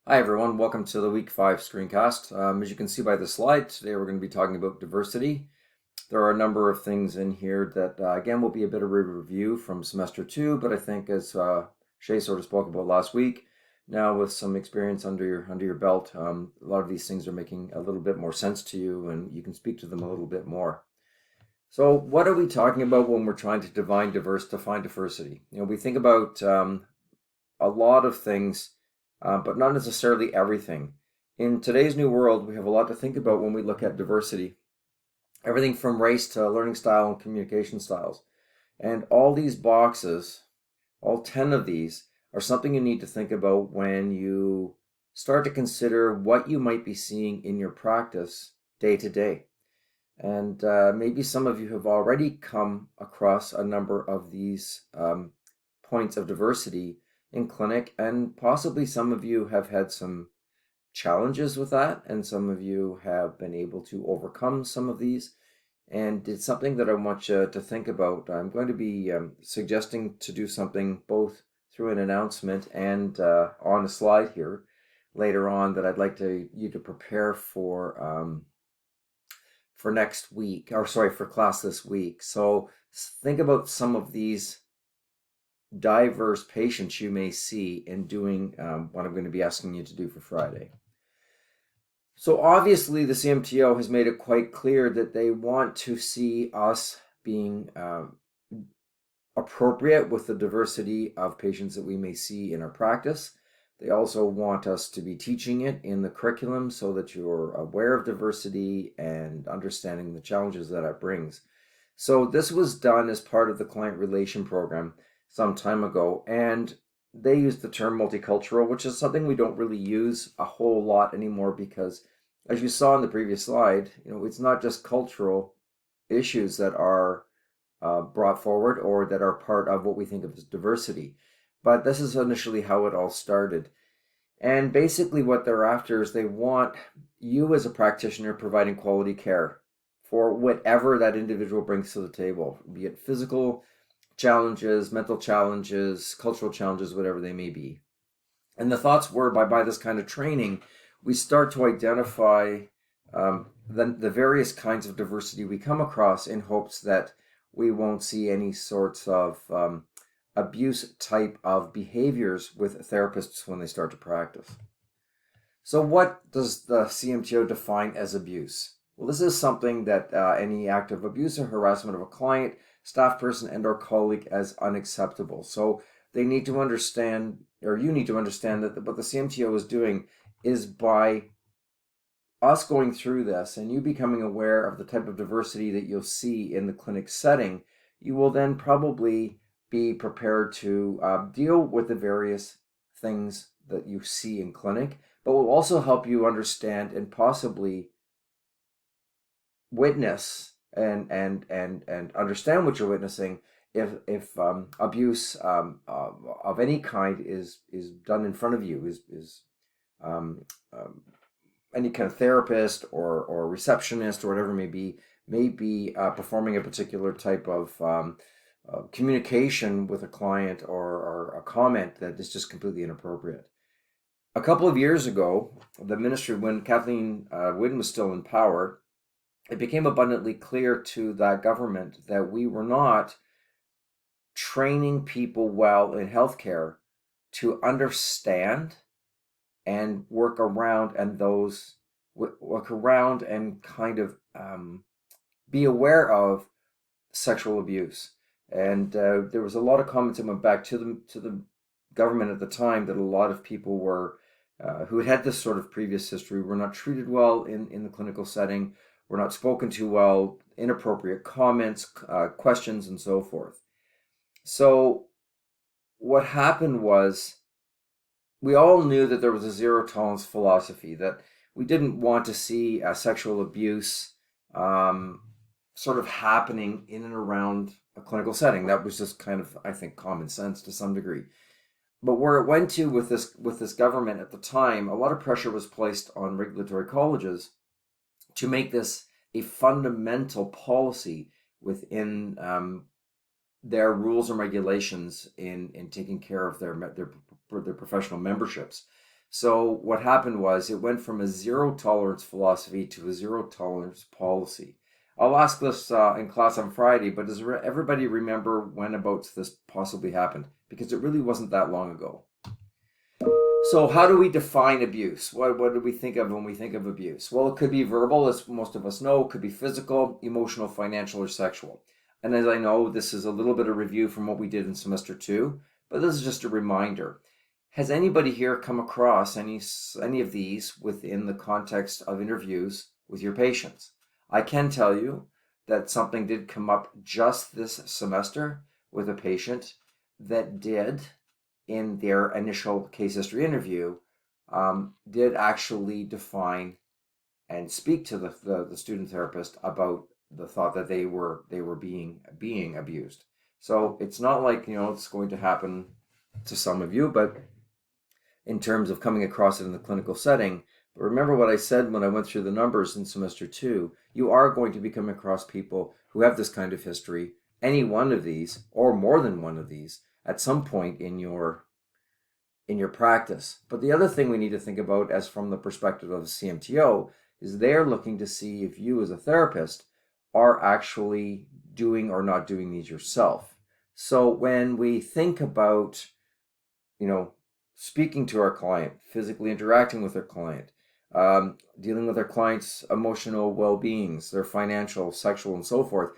Hi everyone, welcome to the week 5 screencast. As you can see by the slide, today we're going to be talking about diversity. There are a number of things in here that again will be a bit of a review from semester 2, but I think as Shay sort of spoke about last week, now with some experience under your belt, a lot of these things are making a little bit more sense to you and you can speak to them a little bit more. So what are we talking about when we're trying to define diversity? We think about a lot of things, but not necessarily everything. In today's new world, we have a lot to think about when we look at diversity. Everything from race to learning style and communication styles. And all these boxes, all 10 of these, are something you need to think about when you start to consider what you might be seeing in your practice day to day. And maybe some of you have already come across a number of these points of diversity in clinic, and possibly some of you have had some challenges with that, and some of you have been able to overcome some of these. And it's something that I want you to think about. I'm going to be suggesting to do something both through an announcement and on a slide here later on that I'd like you to prepare for next week, or sorry, for class this week. So think about some of these diverse patients you may see in doing what I'm going to be asking you to do for Friday. So obviously the CMTO has made it quite clear that they want to see us being appropriate with the diversity of patients that we may see in our practice. They also want us to be teaching it in the curriculum so that you're aware of diversity and understanding the challenges that it brings. So this was done as part of the client relation program some time ago, and they used the term multicultural, which is something we don't really use a whole lot anymore because, as you saw in the previous slide, it's not just cultural issues that are brought forward or that are part of what we think of as diversity. But this is initially how it all started. And basically what they're after is they want you as a practitioner providing quality care for whatever that individual brings to the table, be it physical challenges, mental challenges, cultural challenges, whatever they may be. And the thoughts were by this kind of training, we start to identify the various kinds of diversity we come across in hopes that we won't see any sorts of abuse type of behaviors with therapists when they start to practice. So what does the CMTO define as abuse? Well, this is something that any act of abuse or harassment of a client, staff person, and or colleague as unacceptable. So they need to understand, or you need to understand, that what the CMTO is doing is by us going through this and you becoming aware of the type of diversity that you'll see in the clinic setting, you will then probably be prepared to deal with the various things that you see in clinic, but will also help you understand and possibly witness and understand what you're witnessing if abuse of any kind is done in front of you, is um, any kind of therapist or receptionist or whatever it may be performing a particular type of communication with a client or a comment that is just completely inappropriate. A couple of years ago, the ministry, when Kathleen Wynne was still in power, it became abundantly clear to that government that we were not training people well in healthcare to understand and work around and kind of be aware of sexual abuse. And there was a lot of comments that went back to the government at the time that a lot of people were who had this sort of previous history were not treated well in the clinical setting, were not spoken to well, inappropriate comments, questions, and so forth. So what happened was we all knew that there was a zero tolerance philosophy, that we didn't want to see sexual abuse sort of happening in and around a clinical setting. That was just kind of, I think, common sense to some degree. But where it went to with this government at the time, a lot of pressure was placed on regulatory colleges to make this a fundamental policy within their rules and regulations in taking care of their professional memberships. So what happened was it went from a zero tolerance philosophy to a zero tolerance policy. I'll ask this in class on Friday, but does everybody remember when about this possibly happened? Because it really wasn't that long ago. So how do we define abuse? What do we think of when we think of abuse? Well, it could be verbal, as most of us know. It could be physical, emotional, financial, or sexual. And as I know, this is a little bit of review from what we did in semester 2, but this is just a reminder. Has anybody here come across any of these within the context of interviews with your patients? I can tell you that something did come up just this semester with a patient that did, in their initial case history interview, did actually define and speak to the student therapist about the thought that they were being abused. So it's not like, it's going to happen to some of you, but in terms of coming across it in the clinical setting. But remember what I said when I went through the numbers in semester 2, you are going to be coming across people who have this kind of history, any one of these, or more than one of these, at some point in your practice. But the other thing we need to think about, as from the perspective of the CMTO, is they're looking to see if you as a therapist are actually doing or not doing these yourself. So when we think about, speaking to our client, physically interacting with our client, dealing with our client's emotional well-beings, their financial, sexual, and so forth,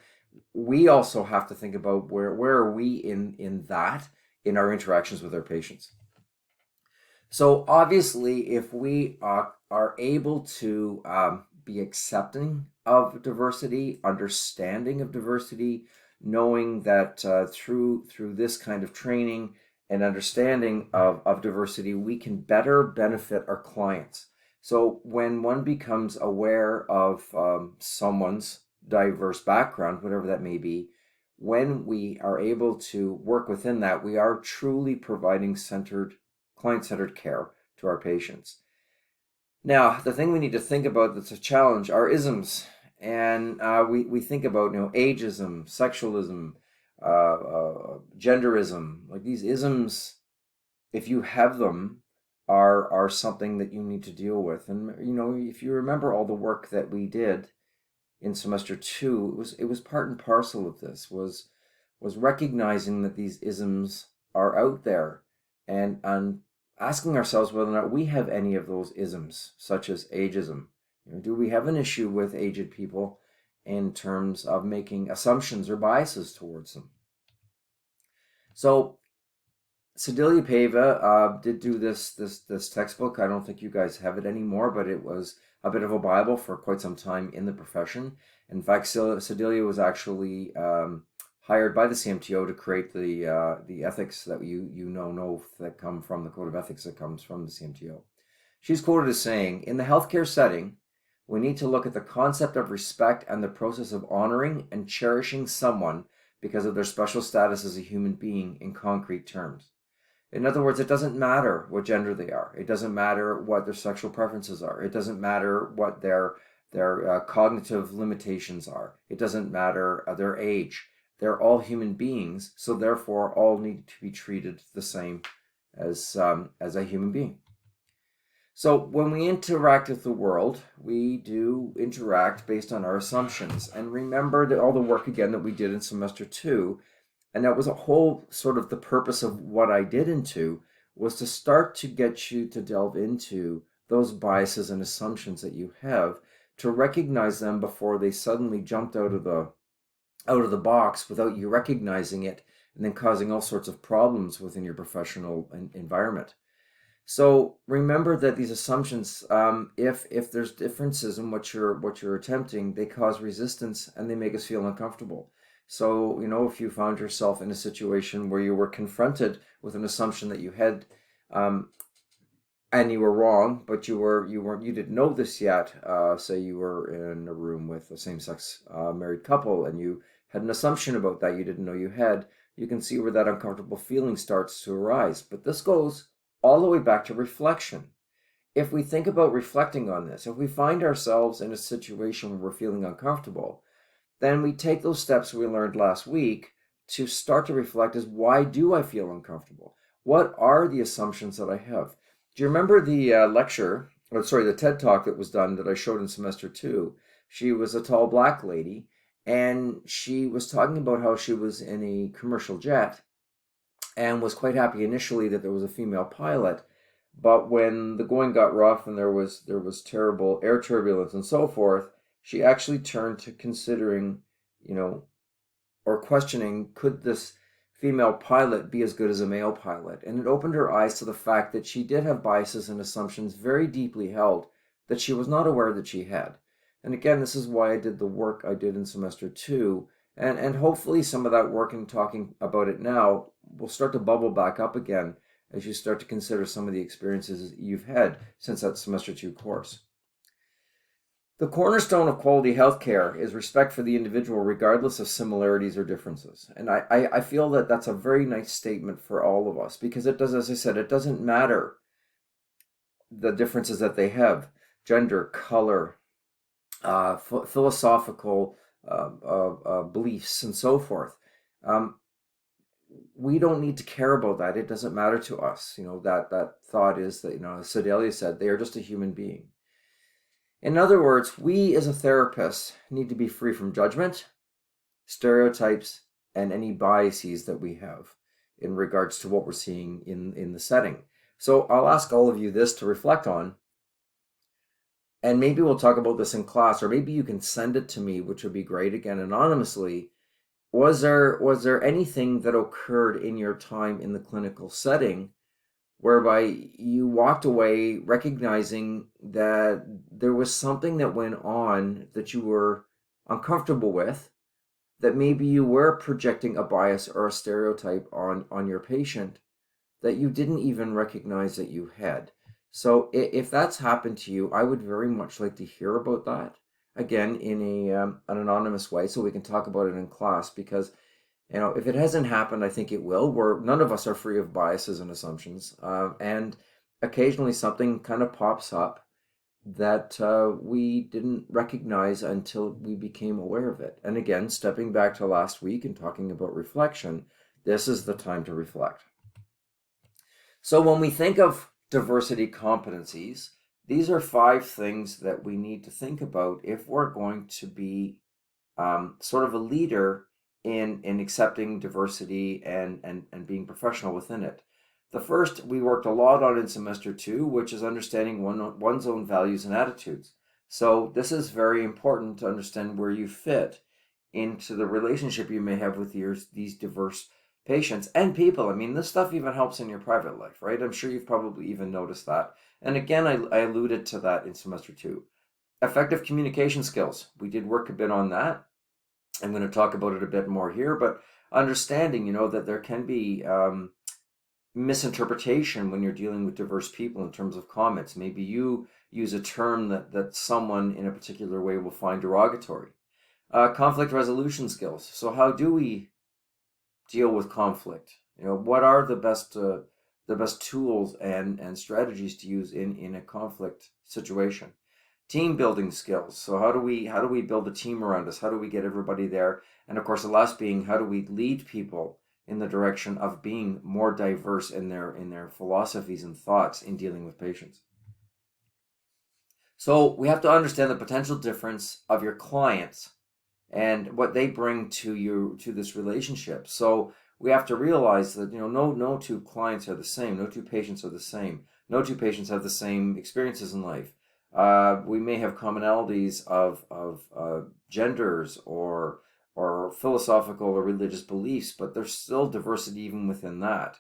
we also have to think about where are we in our interactions with our patients. So obviously, if we are able to be accepting of diversity, understanding of diversity, knowing that through this kind of training and understanding of diversity, we can better benefit our clients. So when one becomes aware of someone's diverse background, whatever that may be, when we are able to work within that, we are truly providing client-centered care to our patients. Now, the thing we need to think about that's a challenge are isms. And we think about, ageism, sexualism, genderism. Like, these isms, if you have them, are something that you need to deal with. And, if you remember all the work that we did in semester 2, it was part and parcel of this, was recognizing that these isms are out there, and asking ourselves whether or not we have any of those isms, such as ageism. Do we have an issue with aged people in terms of making assumptions or biases towards them? So Sedalia Pava did do this textbook. I don't think you guys have it anymore, but it was a bit of a Bible for quite some time in the profession. In fact, Sedalia was actually hired by the CMTO to create the ethics that you know that come from the code of ethics that comes from the CMTO. She's quoted as saying, "In the healthcare setting, we need to look at the concept of respect and the process of honoring and cherishing someone because of their special status as a human being in concrete terms." In other words, it doesn't matter what gender they are. It doesn't matter what their sexual preferences are. It doesn't matter what their cognitive limitations are. It doesn't matter their age. They're all human beings, so therefore all need to be treated the same as a human being. So when we interact with the world, we do interact based on our assumptions. And remember all the work again that we did in semester 2, and that was a whole sort of the purpose of what I did into, was to start to get you to delve into those biases and assumptions that you have, to recognize them before they suddenly jumped out of the box without you recognizing it, and then causing all sorts of problems within your professional environment. So remember that these assumptions, if there's differences in what you're attempting, they cause resistance and they make us feel uncomfortable. So, if you found yourself in a situation where you were confronted with an assumption that you had, and you were wrong, but you didn't know this yet. Say you were in a room with a same-sex married couple, and you had an assumption about that you didn't know you had. You can see where that uncomfortable feeling starts to arise. But this goes all the way back to reflection. If we think about reflecting on this, if we find ourselves in a situation where we're feeling uncomfortable, then we take those steps we learned last week to start to reflect as, why do I feel uncomfortable? What are the assumptions that I have? Do you remember the lecture, or sorry, the TED talk that was done that I showed in semester two? She was a tall black lady, and she was talking about how she was in a commercial jet and was quite happy initially that there was a female pilot. But when the going got rough and there was terrible air turbulence and so forth, she actually turned to considering, you know, or questioning, could this female pilot be as good as a male pilot? And it opened her eyes to the fact that she did have biases and assumptions very deeply held that she was not aware that she had. And again, this is why I did the work I did in semester two. And hopefully some of that work and talking about it now will start to bubble back up again as you start to consider some of the experiences you've had since that semester two course. The cornerstone of quality healthcare is respect for the individual, regardless of similarities or differences. And I feel that that's a very nice statement for all of us because it does, as I said, it doesn't matter the differences that they have, gender, color, philosophical beliefs, and so forth. We don't need to care about that. It doesn't matter to us. That thought is that, as Sedalia said, they are just a human being. In other words, we as a therapist need to be free from judgment, stereotypes, and any biases that we have in regards to what we're seeing in the setting. So I'll ask all of you this to reflect on, and maybe we'll talk about this in class, or maybe you can send it to me, which would be great, again, anonymously. Was there anything that occurred in your time in the clinical setting whereby you walked away recognizing that there was something that went on that you were uncomfortable with, that maybe you were projecting a bias or a stereotype on your patient that you didn't even recognize that you had? So if that's happened to you, I would very much like to hear about that, again, in an anonymous way, so we can talk about it in class, because if it hasn't happened, I think it will. None of us are free of biases and assumptions, and occasionally something kind of pops up that we didn't recognize until we became aware of it. And again, stepping back to last week and talking about reflection, this is the time to reflect. So when we think of diversity competencies, these are 5 things that we need to think about if we're going to be sort of a leader in accepting diversity and being professional within it. The first we worked a lot on in semester 2, which is understanding one's own values and attitudes. So this is very important to understand where you fit into the relationship you may have with these diverse patients and people. I mean, this stuff even helps in your private life, right? I'm sure you've probably even noticed that. And again, I alluded to that in semester 2. Effective communication skills. We did work a bit on that. I'm going to talk about it a bit more here, but understanding, that there can be misinterpretation when you're dealing with diverse people in terms of comments. Maybe you use a term that someone in a particular way will find derogatory. Conflict resolution skills. So how do we deal with conflict? What are the best tools and strategies to use in a conflict situation? Team building skills. So how do we build a team around us? How do we get everybody there? And of course, the last being, how do we lead people in the direction of being more diverse in their philosophies and thoughts in dealing with patients? So we have to understand the potential difference of your clients and what they bring to this relationship. So we have to realize that no two clients are the same, no two patients are the same, no two patients have the same experiences in life. We may have commonalities of genders or philosophical or religious beliefs, but there's still diversity even within that.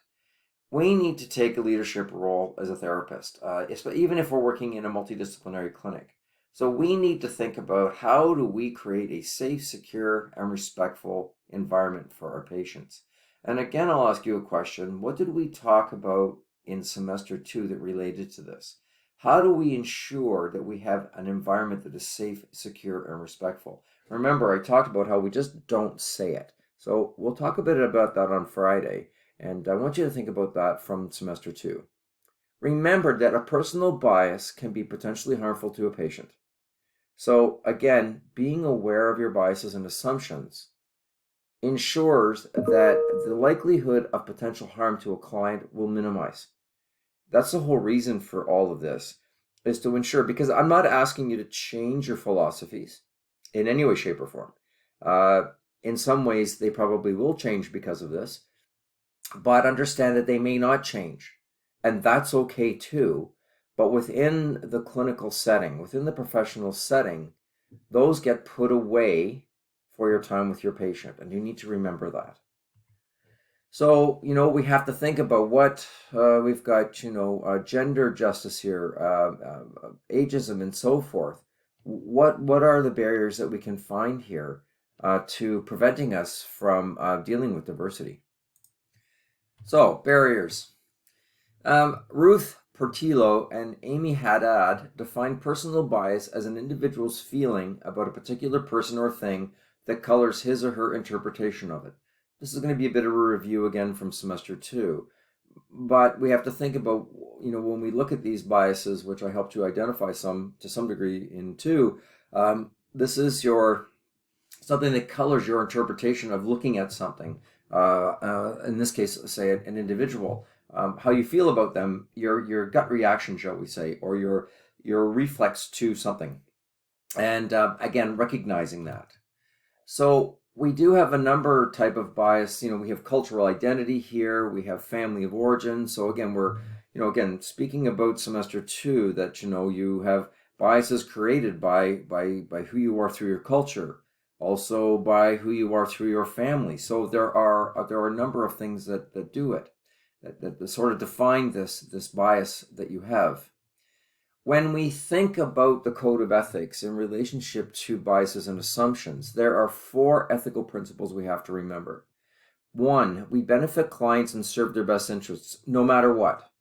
We need to take a leadership role as a therapist, even if we're working in a multidisciplinary clinic. So we need to think about, how do we create a safe, secure, and respectful environment for our patients? And again, I'll ask you a question. What did we talk about in semester 2 that related to this? How do we ensure that we have an environment that is safe, secure, and respectful? Remember, I talked about how we just don't say it. So we'll talk a bit about that on Friday, and I want you to think about that from semester 2. Remember that a personal bias can be potentially harmful to a patient. So again, being aware of your biases and assumptions ensures that the likelihood of potential harm to a client will minimize. That's the whole reason for all of this, is to ensure, because I'm not asking you to change your philosophies in any way, shape, or form. Uh, in some ways, they probably will change because of this, but understand that they may not change. And that's okay too. But within the clinical setting, within the professional setting, those get put away for your time with your patient. And you need to remember that. So, we have to think about what we've got, gender justice here, ageism, and so forth. What are the barriers that we can find here to preventing us from dealing with diversity? So, barriers. Ruth Portillo and Amy Haddad define personal bias as an individual's feeling about a particular person or thing that colors his or her interpretation of it. This is going to be a bit of a review again from semester 2, but we have to think about, when we look at these biases, which I helped you identify some to some degree in 2, this is something that colors your interpretation of looking at something. In this case, say an individual, how you feel about them, your gut reaction, shall we say, or your reflex to something, and again, recognizing that. So we do have a number type of bias. We have cultural identity here. We have family of origin. So again, we're speaking about semester 2, that you have biases created by who you are through your culture, also by who you are through your family. So there are a number of things that do it, that sort of define this bias that you have. When we think about the code of ethics in relationship to biases and assumptions, there are 4 ethical principles we have to remember. 1, we benefit clients and serve their best interests no matter what.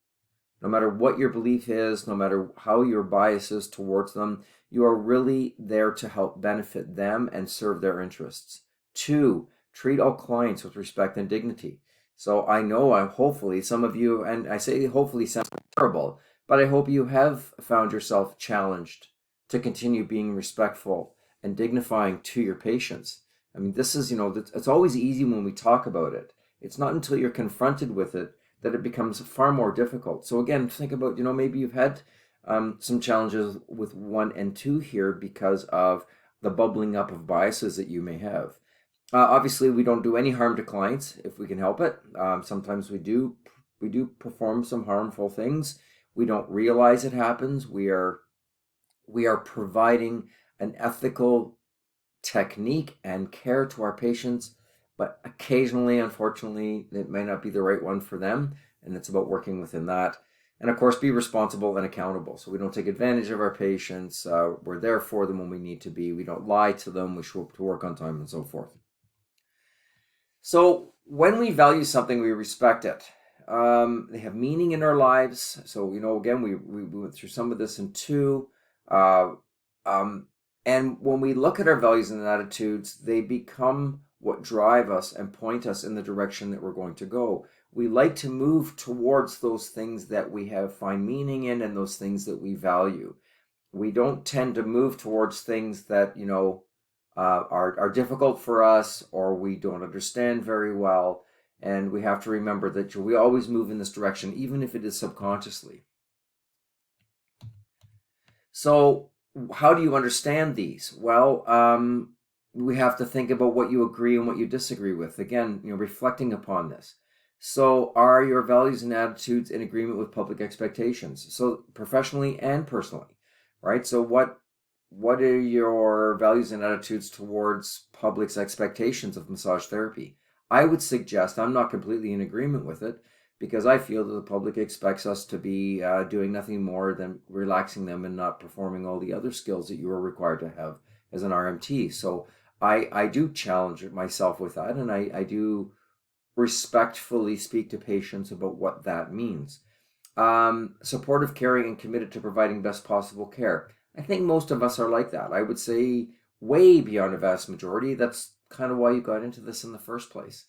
No matter what your belief is, no matter how your bias is towards them, you are really there to help benefit them and serve their interests. 2, treat all clients with respect and dignity. So I know, hopefully some of you, and I say hopefully sounds terrible, but I hope you have found yourself challenged to continue being respectful and dignifying to your patients. I mean, this is, it's always easy when we talk about it. It's not until you're confronted with it that it becomes far more difficult. So again, think about, maybe you've had some challenges with 1 and 2 here because of the bubbling up of biases that you may have. Obviously, we don't do any harm to clients if we can help it. Sometimes we do perform some harmful things. We don't realize it happens. We are providing an ethical technique and care to our patients, but occasionally, unfortunately, it may not be the right one for them, and it's about working within that. And of course, be responsible and accountable. So we don't take advantage of our patients. We're there for them when we need to be. We don't lie to them. We show up to work on time and so forth. So when we value something, we respect it. They have meaning in our lives. So, again, we went through some of this in 2. And when we look at our values and attitudes, they become what drive us and point us in the direction that we're going to go. We like to move towards those things that we find meaning in and those things that we value. We don't tend to move towards things that, are difficult for us or we don't understand very well. And we have to remember that we always move in this direction, even if it is subconsciously. So how do you understand these? Well, we have to think about what you agree and what you disagree with. Again, reflecting upon this. So are your values and attitudes in agreement with public expectations? So professionally and personally, right? So what are your values and attitudes towards public's expectations of massage therapy? I would suggest, I'm not completely in agreement with it, because I feel that the public expects us to be doing nothing more than relaxing them and not performing all the other skills that you are required to have as an RMT. So I do challenge myself with that, and I do respectfully speak to patients about what that means. Supportive, caring, and committed to providing best possible care. I think most of us are like that. I would say way beyond a vast majority. That's kind of why you got into this in the first place.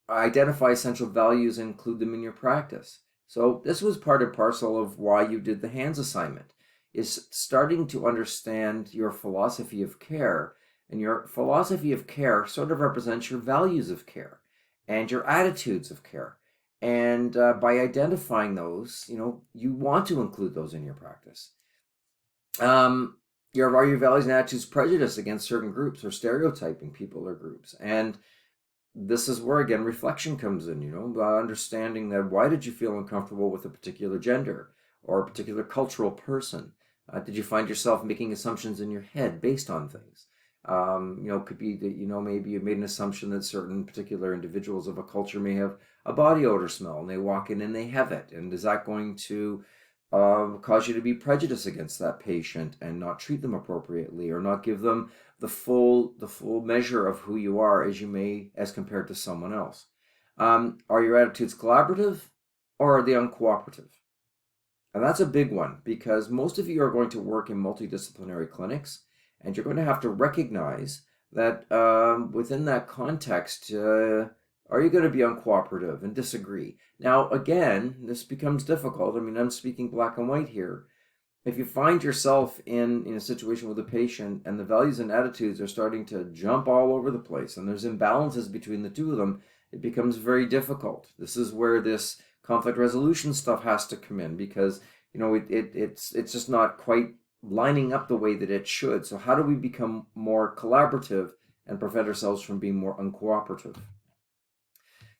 Identify essential values and include them in your practice. So this was part and parcel of why you did the hands assignment, is starting to understand your philosophy of care. And your philosophy of care sort of represents your values of care and your attitudes of care. And by identifying those, you want to include those in your practice. Are your values and attitudes prejudiced against certain groups or stereotyping people or groups? And this is where, again, reflection comes in, understanding that why did you feel uncomfortable with a particular gender or a particular cultural person? Did you find yourself making assumptions in your head based on things? Could be that, maybe you made an assumption that certain particular individuals of a culture may have a body odor smell and they walk in and they have it. And is that going to cause you to be prejudiced against that patient and not treat them appropriately or not give them the full measure of who you are as compared to someone else? Are your attitudes collaborative or are they uncooperative? And that's a big one, because most of you are going to work in multidisciplinary clinics, and you're going to have to recognize that within that context, are you going to be uncooperative and disagree? Now, again, this becomes difficult. I mean, I'm speaking black and white here. If you find yourself in a situation with a patient and the values and attitudes are starting to jump all over the place and there's imbalances between the two of them, it becomes very difficult. This is where this conflict resolution stuff has to come in, because it's just not quite lining up the way that it should. So how do we become more collaborative and prevent ourselves from being more uncooperative?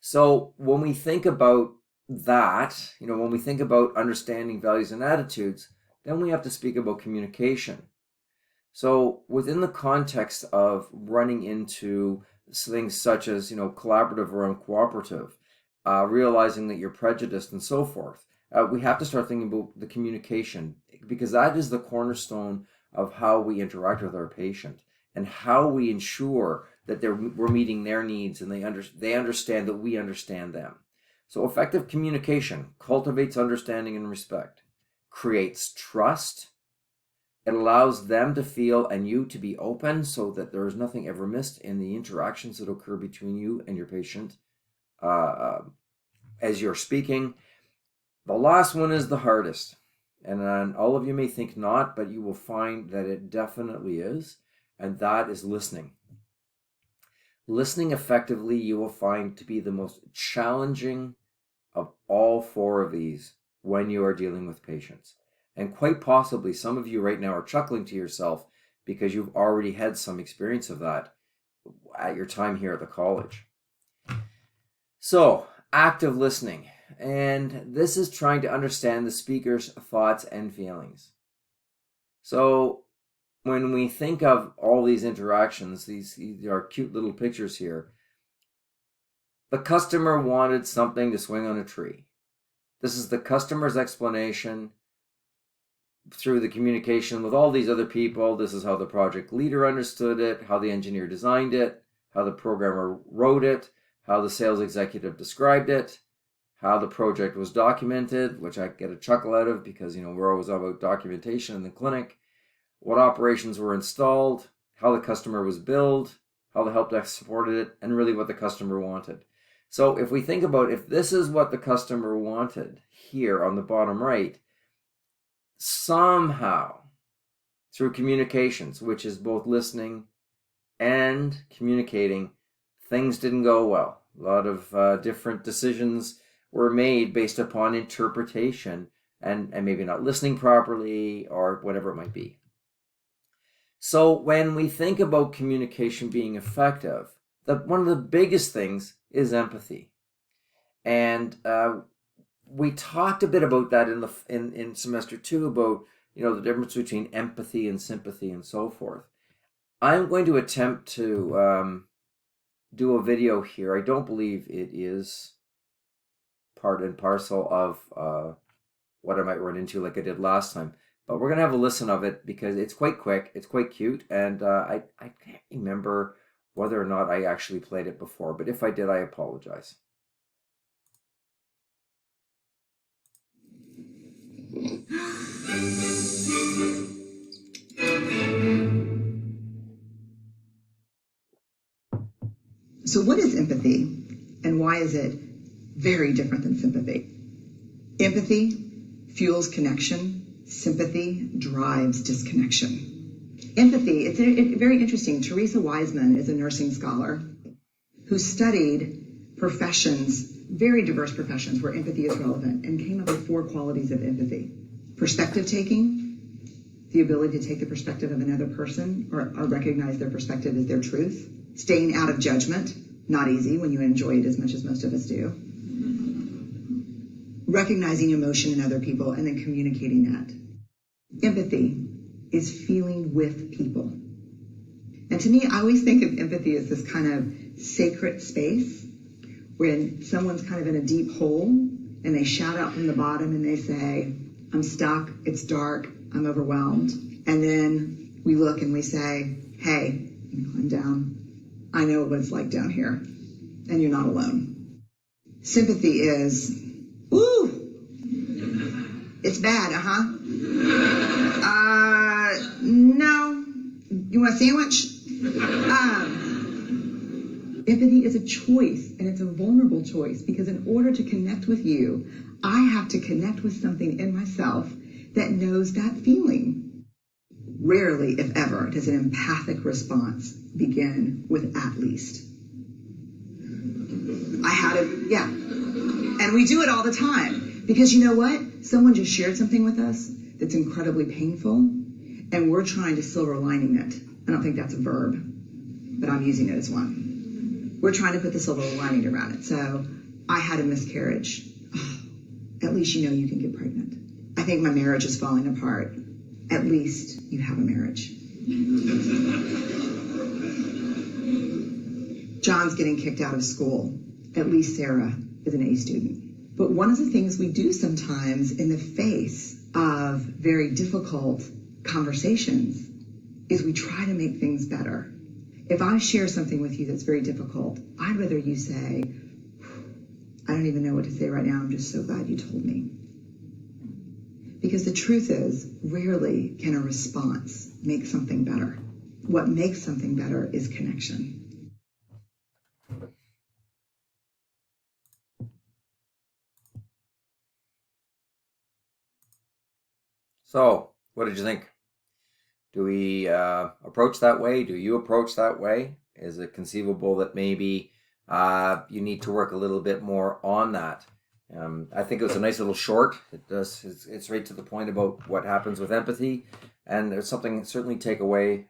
So when we think about that, when we think about understanding values and attitudes, then we have to speak about communication. So within the context of running into things such as, collaborative or uncooperative, realizing that you're prejudiced and so forth, we have to start thinking about the communication, because that is the cornerstone of how we interact with our patient and how we ensure that we're meeting their needs and they understand that we understand them. So effective communication cultivates understanding and respect, creates trust. It allows them to feel and you to be open so that there is nothing ever missed in the interactions that occur between you and your patient as you're speaking. The last one is the hardest, and all of you may think not, but you will find that it definitely is, and that is listening. Listening effectively, you will find to be the most challenging of all four of these when you are dealing with patients. And quite possibly some of you right now are chuckling to yourself because you've already had some experience of that at your time here at the college. So, active listening. And this is trying to understand the speaker's thoughts and feelings. So when we think of all these interactions, these are cute little pictures here. The customer wanted something to swing on a tree. This is the customer's explanation through the communication with all these other people. This is how the project leader understood it, how the engineer designed it, how the programmer wrote it, how the sales executive described it, how the project was documented, which I get a chuckle out of because, we're always all about documentation in the clinic, what operations were installed, how the customer was billed, how the help desk supported it, and really what the customer wanted. So if we think about if this is what the customer wanted here on the bottom right, somehow through communications, which is both listening and communicating, things didn't go well. A lot of different decisions were made based upon interpretation and maybe not listening properly or whatever it might be. So when we think about communication being effective, one of the biggest things is empathy. And we talked a bit about that in semester 2 about the difference between empathy and sympathy and so forth. I'm going to attempt to do a video here. I don't believe it is part and parcel of what I might run into like I did last time. But we're going to have a listen of it because it's quite quick, it's quite cute, and I can't remember whether or not I actually played it before, but if I did, I apologize. So what is empathy, and why is it very different than sympathy? Empathy fuels connection. Sympathy drives disconnection. Empathy, it's very interesting. Teresa Wiseman is a nursing scholar who studied professions, very diverse professions where empathy is relevant, and came up with 4 qualities of empathy. Perspective taking, the ability to take the perspective of another person or recognize their perspective as their truth. Staying out of judgment, not easy when you enjoy it as much as most of us do. Recognizing emotion in other people and then communicating that. Empathy is feeling with people. And to me, I always think of empathy as this kind of sacred space when someone's kind of in a deep hole and they shout out from the bottom and they say, I'm stuck, it's dark, I'm overwhelmed. And then we look and we say, hey, I'm down. I know what it's like down here, and you're not alone. Sympathy is, ooh, it's bad, no, you want a sandwich? Empathy is a choice, and it's a vulnerable choice, because in order to connect with you, I have to connect with something in myself that knows that feeling. Rarely, if ever, does an empathic response begin with at least. And we do it all the time, because you know what? Someone just shared something with us that's incredibly painful, and we're trying to silver lining it. I don't think that's a verb, but I'm using it as one. We're trying to put the silver lining around it. So I had a miscarriage. Oh, at least you know you can get pregnant. I think my marriage is falling apart. At least you have a marriage. John's getting kicked out of school. At least Sarah is an A student. But one of the things we do sometimes in the face of very difficult conversations is we try to make things better. If I share something with you that's very difficult, I'd rather you say, I don't even know what to say right now, I'm just so glad you told me. Because the truth is, rarely can a response make something better. What makes something better is connection. So, what did you think? Do we approach that way? Do you approach that way? Is it conceivable that maybe you need to work a little bit more on that? I think it was a nice little short. It's right to the point about what happens with empathy, and there's something certainly take away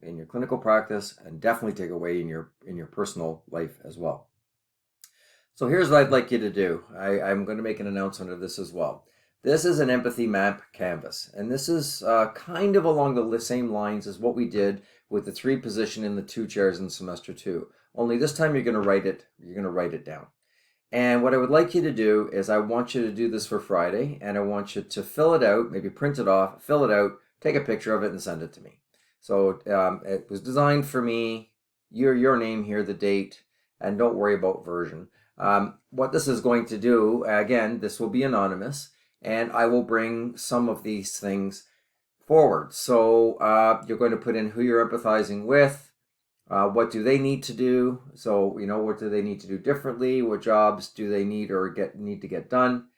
in your clinical practice, and definitely take away in your personal life as well. So here's what I'd like you to do. I'm going to make an announcement of this as well. This is an empathy map canvas, and this is kind of along the same lines as what we did with the 3 position in the 2 chairs in semester 2. Only this time you're going to write it down. And what I would like you to do is I want you to do this for Friday, and I want you to fill it out, maybe print it off, fill it out, take a picture of it, and send it to me. So it was designed for me, your name here, the date, and don't worry about version. What this is going to do, again, this will be anonymous, and I will bring some of these things forward. So you're going to put in who you're empathizing with, what do they need to do? So, what do they need to do differently? What jobs do they need to get done?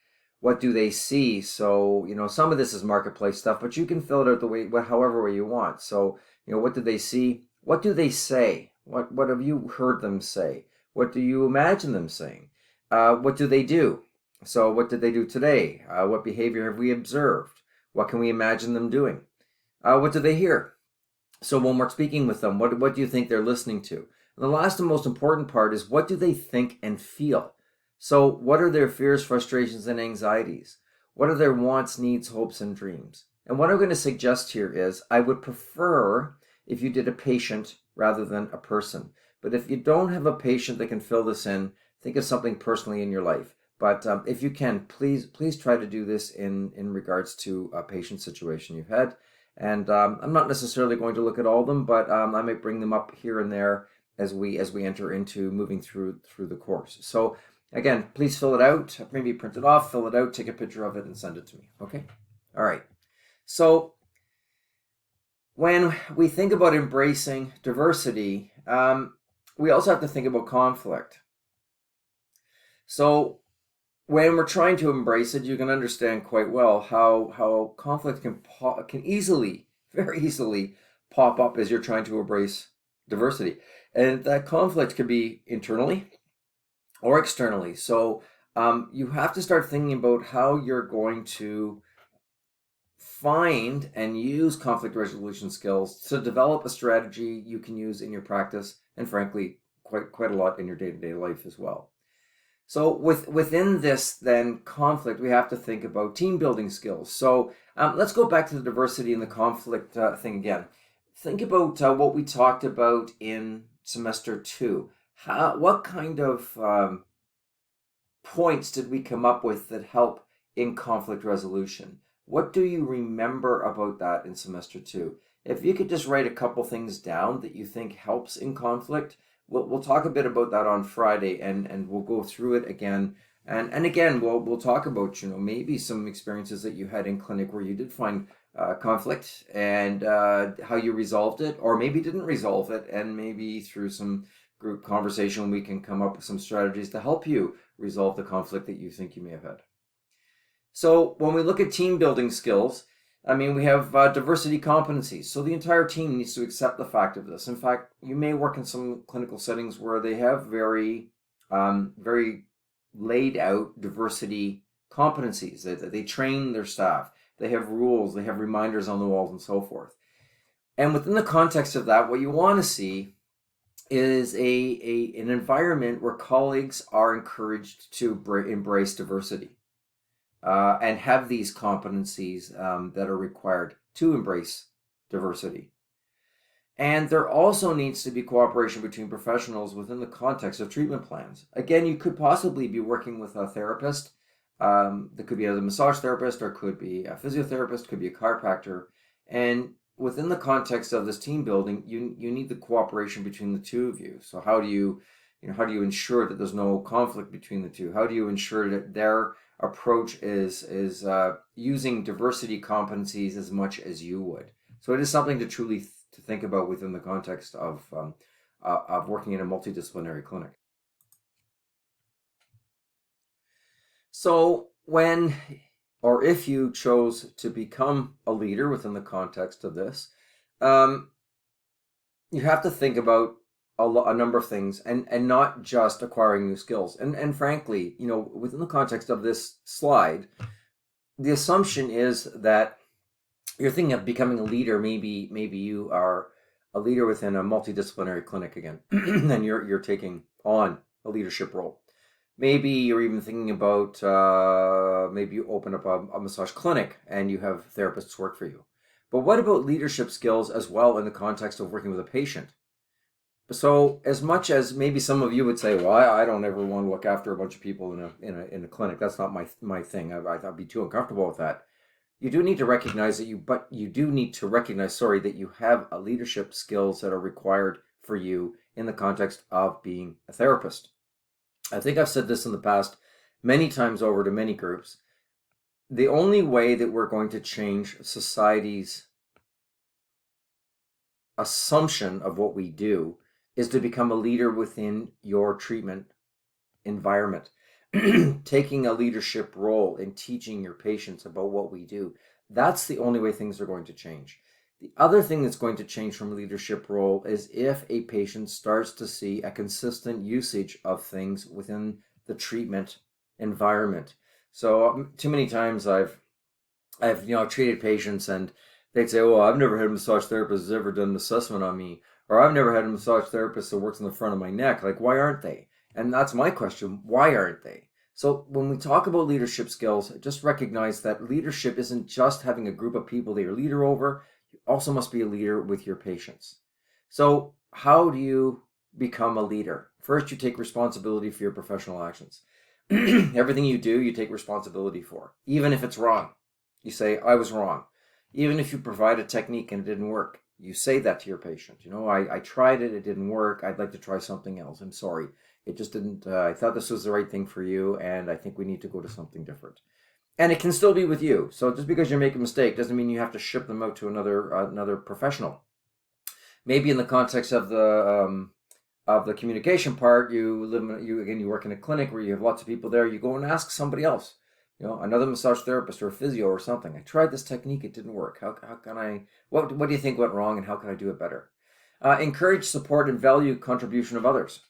What do they see? So, some of this is marketplace stuff, but you can fill it out however way you want. So, what do they see? What do they say? What have you heard them say? What do you imagine them saying? What do they do? So what did they do today? What behavior have we observed? What can we imagine them doing? What do they hear? So when we're speaking with them, what do you think they're listening to? And the last and most important part is, what do they think and feel? So what are their fears, frustrations, and anxieties? What are their wants, needs, hopes, and dreams? And what I'm going to suggest here is, I would prefer if you did a patient rather than a person. But if you don't have a patient that can fill this in, think of something personally in your life. But if you can, please try to do this in regards to a patient situation you've had. And I'm not necessarily going to look at all of them, but I might bring them up here and there as we enter into moving through the course. So again, please fill it out, maybe print it off, fill it out, take a picture of it, and send it to me. Okay? All right. So when we think about embracing diversity, we also have to think about conflict. So when we're trying to embrace it, you can understand quite well how conflict can very easily pop up as you're trying to embrace diversity. And that conflict could be internally, or externally. So you have to start thinking about how you're going to find and use conflict resolution skills to develop a strategy you can use in your practice, and frankly, quite a lot in your day-to-day life as well. So within this then conflict, we have to think about team building skills. So let's go back to the diversity and the conflict thing again. Think about what we talked about in semester 2. What kind of points did we come up with that help in conflict resolution? What do you remember about that in semester 2? If you could just write a couple things down that you think helps in conflict, we'll talk a bit about that on Friday, and we'll go through it again. And again, we'll talk about, maybe some experiences that you had in clinic where you did find conflict, and how you resolved it, or maybe didn't resolve it, and maybe through some group conversation we can come up with some strategies to help you resolve the conflict that you think you may have had. So when we look at team building skills, we have diversity competencies. So the entire team needs to accept the fact of this. In fact, you may work in some clinical settings where they have very laid out diversity competencies. They train their staff. They have rules. They have reminders on the walls and so forth. And within the context of that, what you want to see is an environment where colleagues are encouraged to embrace diversity. And have these competencies that are required to embrace diversity. And there also needs to be cooperation between professionals within the context of treatment plans. Again, you could possibly be working with a therapist. That could be either a massage therapist, or could be a physiotherapist, could be a chiropractor. And within the context of this team building, you need the cooperation between the two of you. So how do you ensure that there's no conflict between the two? How do you ensure that their approach is using diversity competencies as much as you would? So it is something to truly to think about within the context of working in a multidisciplinary clinic. So when or if you chose to become a leader within the context of this, you have to think about a number of things, and not just acquiring new skills. And frankly, within the context of this slide, the assumption is that you're thinking of becoming a leader. Maybe you are a leader within a multidisciplinary clinic again, and you're taking on a leadership role. Maybe you're even thinking about maybe you open up a massage clinic and you have therapists work for you. But what about leadership skills as well in the context of working with a patient? So as much as maybe some of you would say, well, I don't ever want to look after a bunch of people in a clinic. That's not my thing. I'd be too uncomfortable with that. You do need to recognize that you have a leadership skills that are required for you in the context of being a therapist. I think I've said this in the past many times over to many groups. The only way that we're going to change society's assumption of what we do is to become a leader within your treatment environment, taking a leadership role in teaching your patients about what we do. That's the only way things are going to change. The other thing that's going to change from a leadership role is if a patient starts to see a consistent usage of things within the treatment environment. So too many times I've treated patients and they'd say, "Oh, I've never had a massage therapist who's ever done an assessment on me," or "I've never had a massage therapist that works in the front of my neck." Like, why aren't they? And that's my question. Why aren't they? So when we talk about leadership skills, just recognize that leadership isn't just having a group of people that you're leader over. You also must be a leader with your patients. So how do you become a leader? First, you take responsibility for your professional actions. Everything you do, you take responsibility for. Even if it's wrong, you say, "I was wrong." Even if you provide a technique and it didn't work, you say that to your patient. I tried it, it didn't work. I'd like to try something else. I'm sorry. It just didn't, I thought this was the right thing for you, and I think we need to go to something different. And it can still be with you. So just because you make a mistake doesn't mean you have to ship them out to another professional. Maybe in the context of the communication part, you work in a clinic where you have lots of people there. You go and ask somebody else, another massage therapist or a physio or something. "I tried this technique, it didn't work. How can I? What do you think went wrong, and how can I do it better?" Encourage, support, and value contribution of others.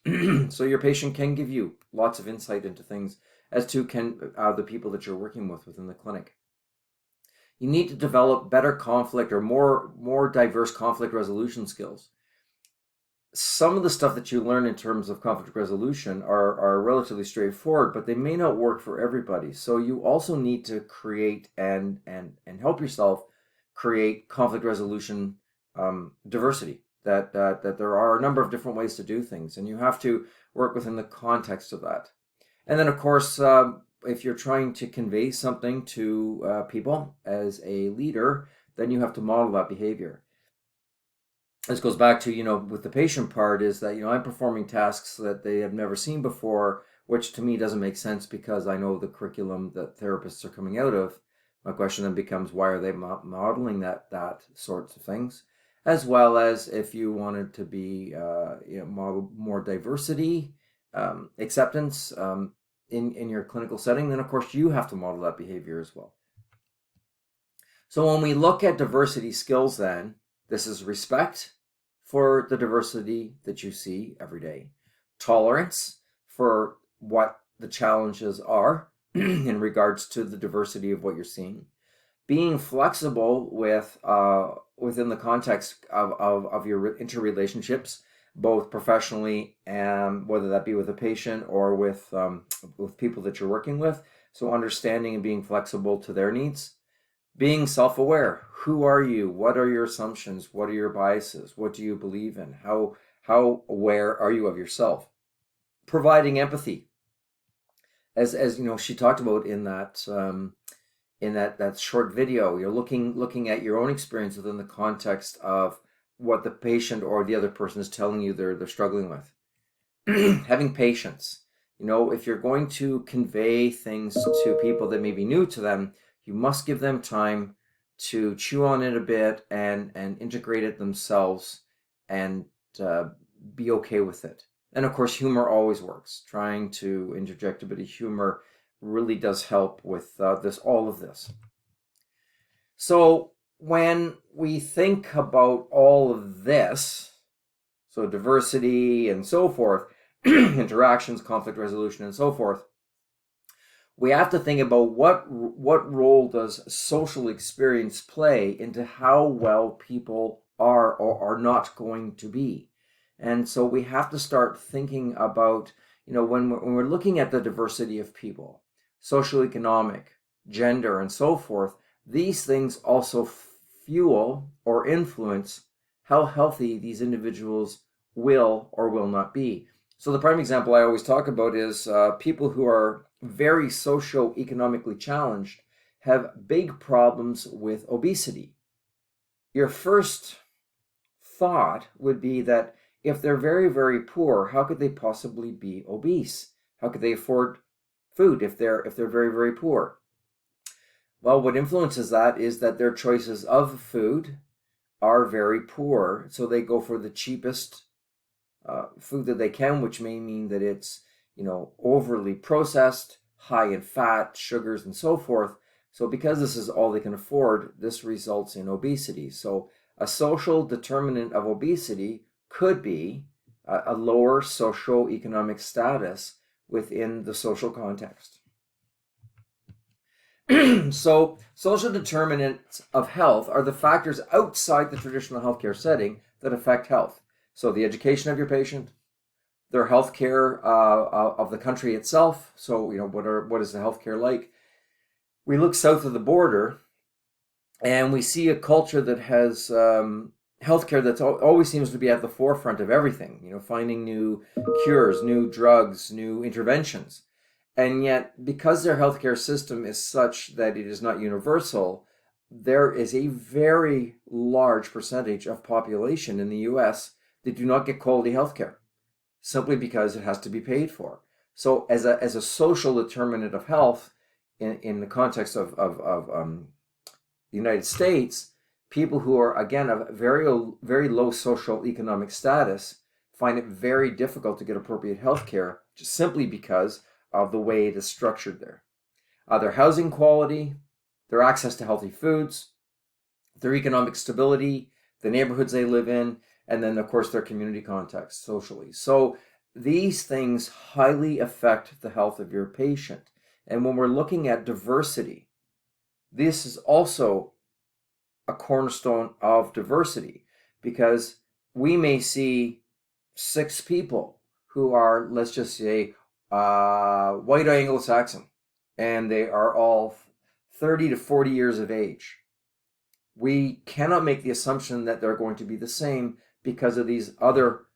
So your patient can give you lots of insight into things, as to can the people that you're working with within the clinic. You need to develop better conflict or more diverse conflict resolution skills. Some of the stuff that you learn in terms of conflict resolution are relatively straightforward, but they may not work for everybody. So you also need to create and help yourself create conflict resolution diversity. That there are a number of different ways to do things, and you have to work within the context of that. And then, of course, if you're trying to convey something to people as a leader, then you have to model that behavior. This goes back to, with the patient part, is that, I'm performing tasks that they have never seen before, which to me doesn't make sense because I know the curriculum that therapists are coming out of. My question then becomes, why are they modeling that sorts of things? As well as if you wanted to be, model more diversity, acceptance in your clinical setting, then of course you have to model that behavior as well. So when we look at diversity skills, then this is respect for the diversity that you see every day, tolerance for what the challenges are in regards to the diversity of what you're seeing, being flexible with within the context of your interrelationships, both professionally and whether that be with a patient or with people that you're working with. So understanding and being flexible to their needs. Being self-aware. Who are you? What are your assumptions? What are your biases? What do you believe in? How aware are you of yourself? Providing empathy. As she talked about in that short video, you're looking at your own experience within the context of what the patient or the other person is telling you they're struggling with. Having patience. If you're going to convey things to people that may be new to them, you must give them time to chew on it a bit and integrate it themselves and be okay with it. And of course, humor always works. Trying to interject a bit of humor really does help with all of this. So when we think about all of this, so diversity and so forth, interactions, conflict resolution and so forth, we have to think about what role does social experience play into how well people are or are not going to be. And so we have to start thinking about, when we're looking at the diversity of people, socioeconomic, gender, and so forth, these things also fuel or influence how healthy these individuals will or will not be. So the prime example I always talk about is people who are very socioeconomically challenged have big problems with obesity. Your first thought would be that if they're very, very poor, how could they possibly be obese? How could they afford food if they're very, very poor? Well, what influences that is that their choices of food are very poor, so they go for the cheapest food that they can, which may mean that it's overly processed, high in fat, sugars, and so forth. So because this is all they can afford, this results in obesity. So a social determinant of obesity could be a lower socioeconomic status within the social context. So social determinants of health are the factors outside the traditional healthcare setting that affect health. So the education of your patient, their healthcare of the country itself. So what is the healthcare like? We look south of the border, and we see a culture that has healthcare that always seems to be at the forefront of everything. Finding new cures, new drugs, new interventions, and yet because their healthcare system is such that it is not universal, there is a very large percentage of population in the U.S. that do not get quality healthcare, simply because it has to be paid for. So as a social determinant of health, in the context of the United States, people who are, again, of very, very low social economic status find it very difficult to get appropriate health care, just simply because of the way it is structured there. Their housing quality, their access to healthy foods, their economic stability, the neighborhoods they live in, And then, of course, their community context socially. So these things highly affect the health of your patient. And when we're looking at diversity, this is also a cornerstone of diversity, because we may see 6 people who are, let's just say, white Anglo-Saxon, and they are all 30 to 40 years of age. We cannot make the assumption that they're going to be the same because of these other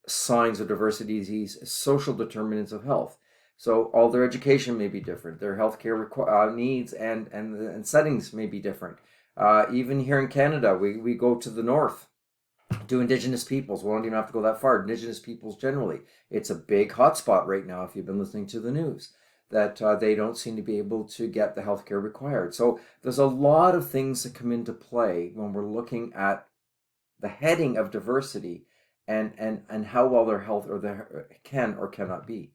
signs of diversity, these social determinants of health. So all their education may be different, their healthcare needs and settings may be different. Even here in Canada, we go to the north to Indigenous peoples. We don't even have to go that far. Indigenous peoples generally. It's a big hotspot right now if you've been listening to the news, that they don't seem to be able to get the healthcare required. So there's a lot of things that come into play when we're looking at the heading of diversity and how well their health or their can or cannot be.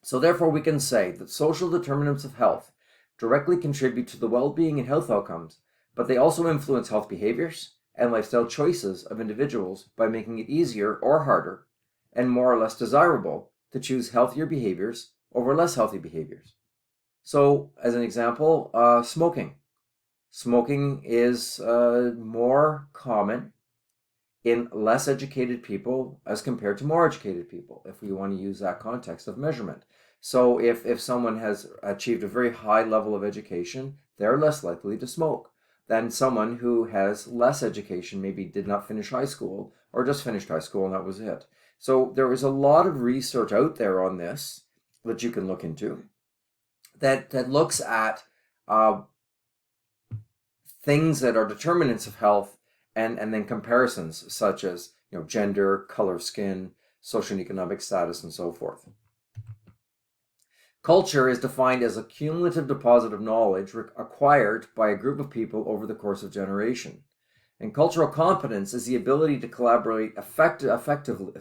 So therefore we can say that social determinants of health directly contribute to the well-being and health outcomes, but they also influence health behaviors and lifestyle choices of individuals by making it easier or harder and more or less desirable to choose healthier behaviors over less healthy behaviors. So as an example, smoking. Smoking is more common in less educated people as compared to more educated people, if we want to use that context of measurement. So if someone has achieved a very high level of education, they're less likely to smoke than someone who has less education, maybe did not finish high school or just finished high school and that was it. So there is a lot of research out there on this that you can look into that looks at things that are determinants of health and then comparisons such as gender, color of skin, social and economic status, and so forth. Culture is defined as a cumulative deposit of knowledge acquired by a group of people over the course of generation. And cultural competence is the ability to collaborate effectively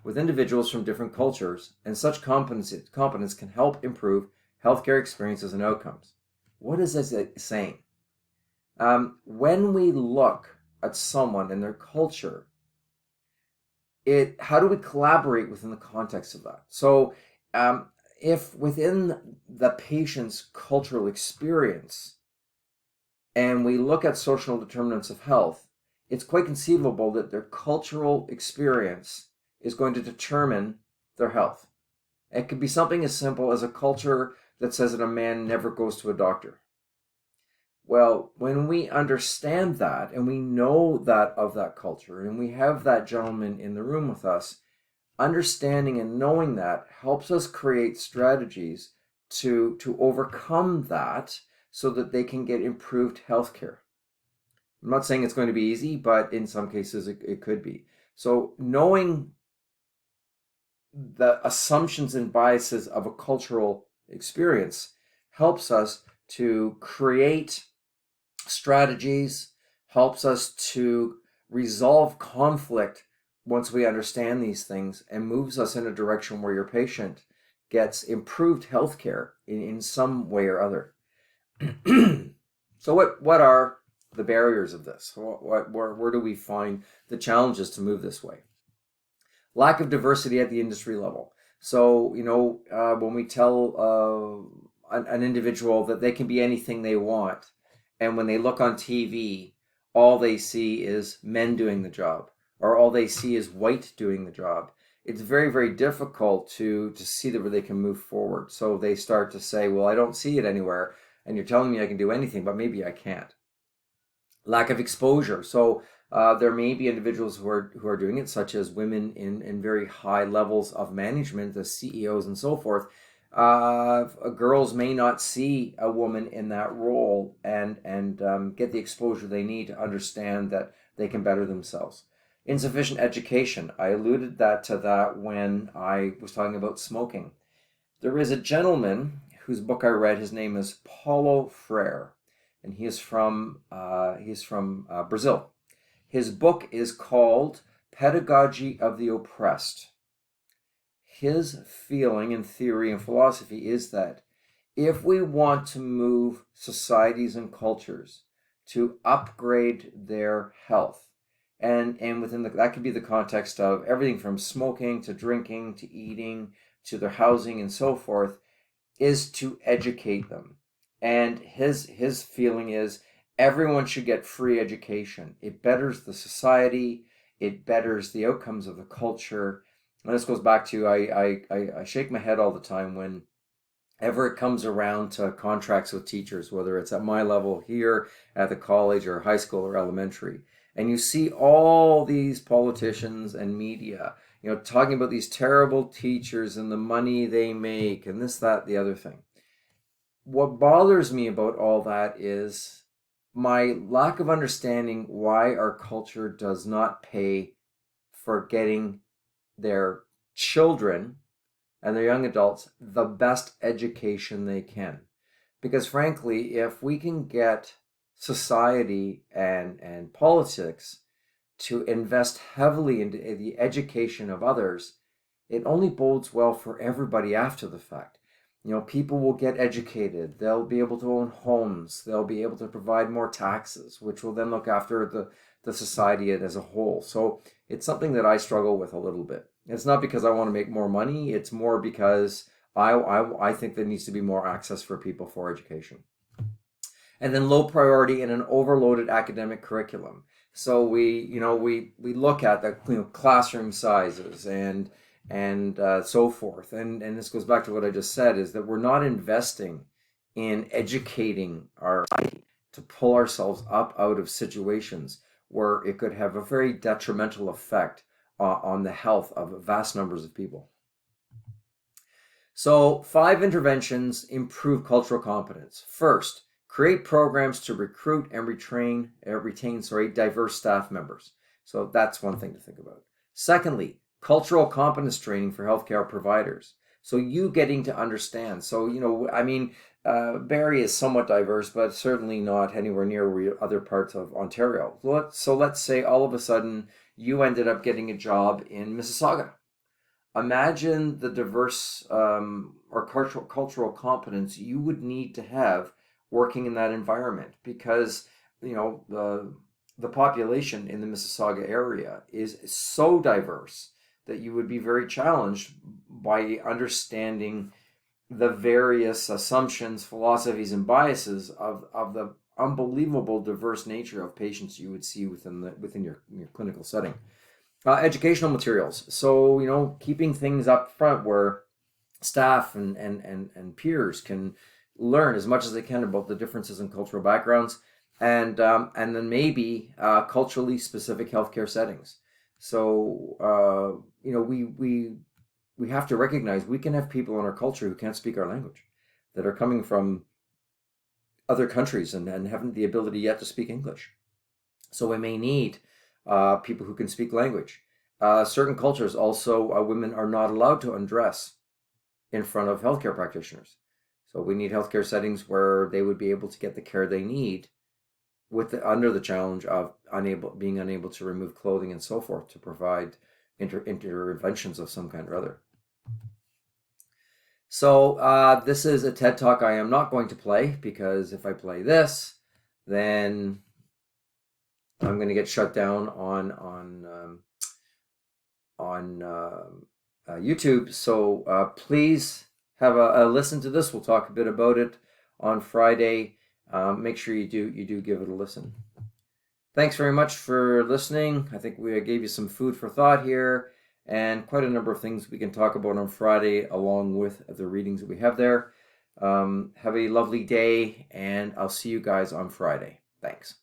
with individuals from different cultures, and such competence can help improve healthcare experiences and outcomes. What is this saying? When we look at someone and their culture, how do we collaborate within the context of that? So if within the patient's cultural experience and we look at social determinants of health, it's quite conceivable that their cultural experience is going to determine their health. It could be something as simple as a culture that says that a man never goes to a doctor. Well, when we understand that and we know that of that culture and we have that gentleman in the room with us, understanding and knowing that helps us create strategies to overcome that so that they can get improved healthcare. I'm not saying it's going to be easy, but in some cases it could be. So knowing the assumptions and biases of a cultural experience helps us to create strategies, helps us to resolve conflict once we understand these things, and moves us in a direction where your patient gets improved healthcare in some way or other. So what are the barriers of this? Where do we find the challenges to move this way? Lack of diversity at the industry level. So, when we tell an individual that they can be anything they want, and when they look on TV, all they see is men doing the job, or all they see is white doing the job, it's very, very difficult to see that where they can move forward. So they start to say, well, I don't see it anywhere, and you're telling me I can do anything, but maybe I can't. Lack of exposure. So there may be individuals who are doing it, such as women in very high levels of management, the CEOs and so forth. Girls may not see a woman in that role and get the exposure they need to understand that they can better themselves. Insufficient education. I alluded to that when I was talking about smoking. There is a gentleman whose book I read. His name is Paulo Freire, and he is from Brazil. His book is called Pedagogy of the Oppressed. His feeling and theory and philosophy is that if we want to move societies and cultures to upgrade their health. And within that could be the context of everything from smoking to drinking to eating to their housing and so forth, is to educate them. And his feeling is everyone should get free education. It betters the society, it betters the outcomes of the culture. And this goes back to I shake my head all the time whenever it comes around to contracts with teachers, whether it's at my level here at the college or high school or elementary. And you see all these politicians and media, talking about these terrible teachers and the money they make and this, that, the other thing. What bothers me about all that is my lack of understanding why our culture does not pay for getting their children and their young adults the best education they can. Because frankly, if we can get society and politics to invest heavily into the education of others, it only bodes well for everybody after the fact. People will get educated, they'll be able to own homes, they'll be able to provide more taxes, which will then look after the society as a whole. So it's something that I struggle with a little bit. It's not because I want to make more money, it's more because I think there needs to be more access for people for education. And then low priority in an overloaded academic curriculum. So we look at the classroom sizes and so forth. And this goes back to what I just said, is that we're not investing in educating our society to pull ourselves up out of situations where it could have a very detrimental effect on the health of vast numbers of people. So 5 interventions improve cultural competence. First, create programs to recruit and retain diverse staff members. So that's one thing to think about. Secondly, cultural competence training for healthcare providers. So you getting to understand. So, Barrie is somewhat diverse, but certainly not anywhere near other parts of Ontario. So let's say all of a sudden you ended up getting a job in Mississauga. Imagine the diverse or cultural competence you would need to have working in that environment, because the population in the Mississauga area is so diverse that you would be very challenged by understanding the various assumptions, philosophies, and biases of the unbelievable diverse nature of patients you would see within your clinical setting. Educational materials. So, keeping things up front where staff and peers can learn as much as they can about the differences in cultural backgrounds, and then maybe culturally specific healthcare settings. So we have to recognize we can have people in our culture who can't speak our language, that are coming from other countries and haven't the ability yet to speak English. So we may need people who can speak language. Certain cultures also, women are not allowed to undress in front of healthcare practitioners. So we need healthcare settings where they would be able to get the care they need under the challenge of being unable to remove clothing and so forth to provide interventions of some kind or other. So this is a TED Talk I am not going to play, because if I play this, then I'm going to get shut down on YouTube. So please have a listen to this. We'll talk a bit about it on Friday. Make sure you do give it a listen. Thanks very much for listening. I think we gave you some food for thought here, and quite a number of things we can talk about on Friday along with the readings that we have there. Have a lovely day, and I'll see you guys on Friday. Thanks.